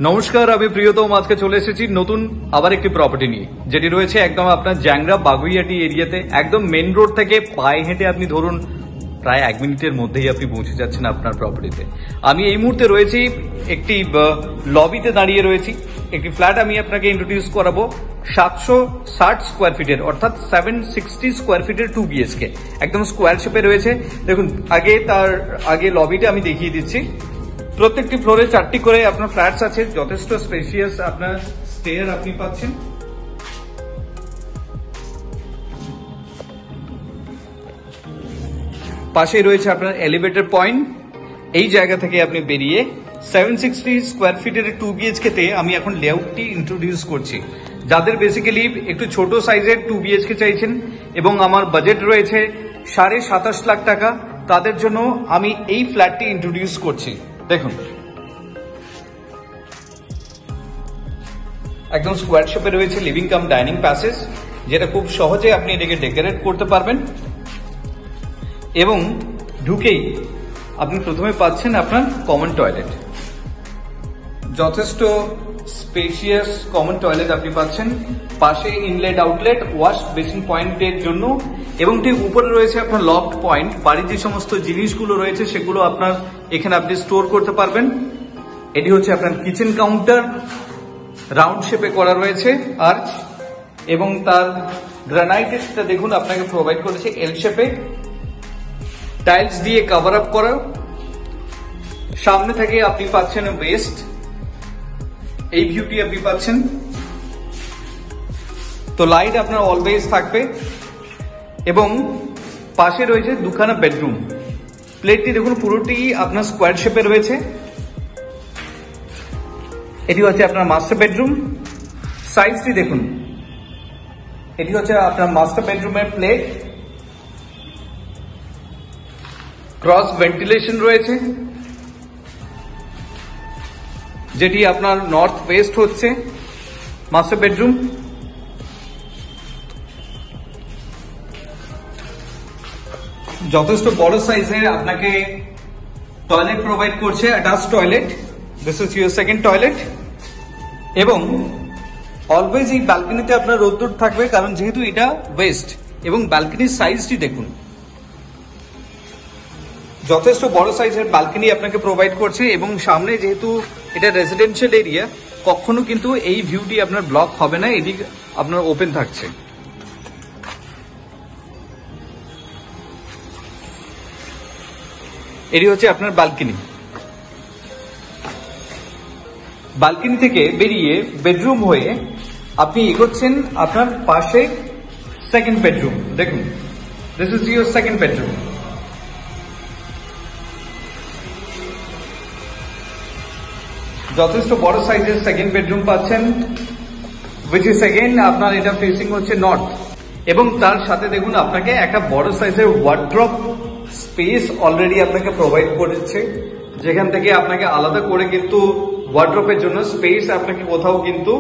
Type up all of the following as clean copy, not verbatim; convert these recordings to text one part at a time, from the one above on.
নমস্কার, আমি প্রিয়তম আজকে চলে এসেছি নতুন আবার একটি প্রপার্টি নিয়ে, যেটি রয়েছে একদম আপনার জ্যাংরা বাগুইয়াটি এরিয়াতে। একদম মেন রোড থেকে পায়ে হেঁটে আপনি ধরুন প্রায় 1 মিনিটের মধ্যেই আপনি পৌঁছে যাচ্ছেন আপনার প্রপার্টিতে। আমি এই মুহূর্তে রয়েছি একটি লবিতে দাঁড়িয়ে রয়েছি। একটি ফ্ল্যাট আমি আপনাকে ইন্ট্রোডিউস করাবো 760 স্কোয়ার ফিটের, অর্থাৎ 760 স্কোয়ার ফিটের 2 BHK, একদম স্কোয়ার শেপে রয়েছে। দেখুন তার আগে লবিটা আমি দেখিয়ে দিচ্ছি। প্রত্যেকটি ফ্লোরে 4টি করে আপনার ফ্ল্যাটস আছে, যথেষ্ট স্পেশিয়াস আপনার স্টেয়ার আপনি পাচ্ছেন। পাশেই রয়েছে আপনার এলিভেটর পয়েন্ট। এই জায়গা থেকে আপনি বেরিয়ে 760 স্কোয়ার ফিটের 2 BHK তে আমি এখন লেআউটটি ইন্ট্রোডিউস করছি। যাদের বেসিক্যালি একটু ছোট সাইজের 2 BHK চাইছেন এবং আমার বাজেট রয়েছে 27.5 লাখ টাকা, তাদের জন্য আমি এই ফ্ল্যাটটি ইন্ট্রোডিউস করছি। দেখুন, একদম স্কোয়ার শেপে রয়েছে লিভিং কাম ডাইনিং প্যাসেজ, যেটা খুব সহজে আপনি এটাকে ডেকোরেট করতে পারবেন। এবং ঢুকেই আপনি প্রথমে পাচ্ছেন আপনার কমন টয়লেট, যথেষ্ট স্পেশিয়াস কমন টয়লেট আপনি পাচ্ছেন। পাশে ইনলেট আউটলেট ওয়াশ বেসিন পয়েন্টের জন্য, এবং ঠিক উপরে রয়েছে আপনার লফট পয়েন্ট। বাড়ির যে সমস্ত জিনিসগুলো রয়েছে সেগুলো আপনার এখানে আপনি স্টোর করতে পারবেন। এটি হচ্ছে আপনার কিচেন কাউন্টার, রাউন্ড শেপে করা রয়েছে আর্চ, এবং তার গ্রানাইটটা দেখুন আপনাকে প্রোভাইড করেছে এল শেপে, টাইলস দিয়ে কভার আপ করা। সামনে থেকে আপনি পাচ্ছেন ওয়েস্ট, এই ভিউটি আপনি পাচ্ছেন। তো লাইট আপনার অলওয়েজ থাকবে, এবং পাশে রয়েছে দুখানা বেডরুম। প্লেটটি দেখুন পুরোটি আপনার স্কোয়ার শেপে রয়েছে। এটি হচ্ছে আপনার মাস্টার বেডরুম। সাইজটি দেখুন, এটি হচ্ছে আপনার মাস্টার বেডরুমের প্লেট। ক্রস ভেন্টিলেশন রয়েছে, যেটি আপনার নর্থ ওয়েস্ট হচ্ছে মাস্টার বেডরুম। যথেষ্ট বড় সাইজের আপনাকে টয়লেট প্রোভাইড করছে, attach toilet. This is your second toilet. এবং অলওয়েজ এই ব্যালকনিতে আপনার রোদ্দুর থাকবে, কারণ যেহেতু এটা ওয়েস্ট। এবং ব্যালকনির সাইজটি দেখুন, যথেষ্ট বড় সাইজের ব্যালকনি আপনাকে প্রোভাইড করছে। এবং সামনে যেহেতু এটা রেসিডেন্সিয়াল এরিয়া, কখনো কিন্তু এই ভিউটি আপনার ব্লক হবে না, এটি আপনার ওপেন থাকছে। এটি হচ্ছে আপনার ব্যালকনি। ব্যালকনি থেকে বেরিয়ে বেডরুম হয়ে আপনি এগোচ্ছেন আপনার পাশে সেকেন্ড বেডরুম। দেখুন, this is your second bedroom. যথেষ্ট বড় সাইজের সেকেন্ড বেডরুম পাচ্ছেন, উইচ ইজ সেকেন্ড আপনার এটা ফেসিং হচ্ছে নর্থ। এবং তার সাথে দেখুন আপনাকে একটা বড় সাইজের ওয়ার্ড্রপ স্পেস অলরেডি আপনাকে প্রোভাইড করেছে, যেখান থেকে আপনাকে আলাদা করে কিন্তু ওয়ার্ড্রপের জন্য স্পেস আপনাকে কোথাও কিন্তু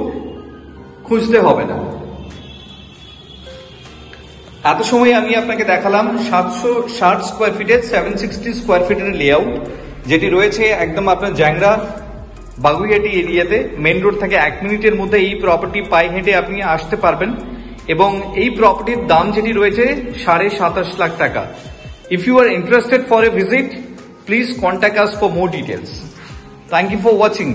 খুঁজতে হবে না। এত সময় আমি আপনাকে দেখালাম 760 স্কোয়ার ফিটের 760 স্কোয়ার ফিটের লেআউট, যেটি রয়েছে একদম আপনার জ্যাংরা বাগুইয়াটি এরিয়াতে। মেন রোড থেকে 1 মিনিটের মধ্যে এই প্রপার্টি পায়ে হেঁটে আপনি আসতে পারবেন। এবং এই প্রপার্টির দাম যেটি রয়েছে 27.5 লাখ টাকা। If you are interested for a visit, please contact us for more details. Thank you for watching.